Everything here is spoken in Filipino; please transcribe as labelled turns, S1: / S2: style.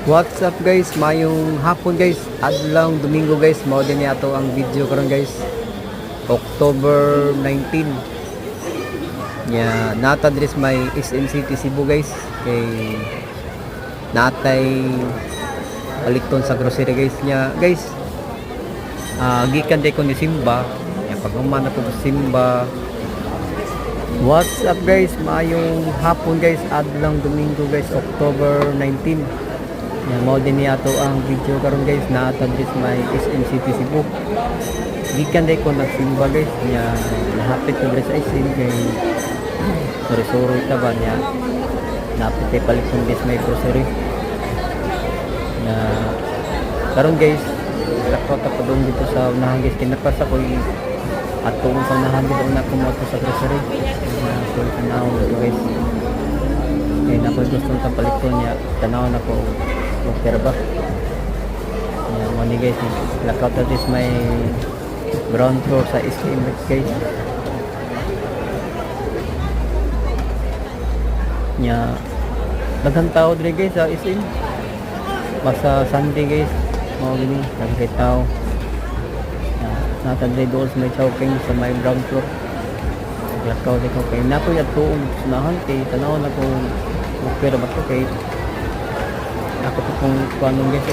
S1: What's up guys? Mayong hapon guys. Adlang Domingo guys. Mao din ato ang video karon guys. October 19. Nata dres may SM City Cebu guys. Kay natay palikton sa grocery guys niya. Guys, gikan day ko ni Simba. Pag humana ko sa Simba. What's up guys? Mayong hapon guys. Adlang Domingo guys. October 19. Mao din ato ang video karon guys na address may SM City Cebu. Gikan day ko nagsimba guys nya nahapit ko sa SM kay sorry ita ba nya napit kay palikson guys may grocery na karon guys lakot pa doon dito sa unahan guys kinapas ako atong sa unahan dito na kumoto sa grocery na so tanaw dito guys kay nakoy gusto ta palikson nya tanaw na ko okay ba? Money guys, lockout at is may ground floor sa SM guys. Daghang tao dre guys sa SM. Basta Sunday guys, mau gini daghang tao. Nata dre doon may choking sa may ground floor. Lockout ko kay nato ya tuon sunahan kay tanaw na ko okay ra ba to kay ako po kung anong guys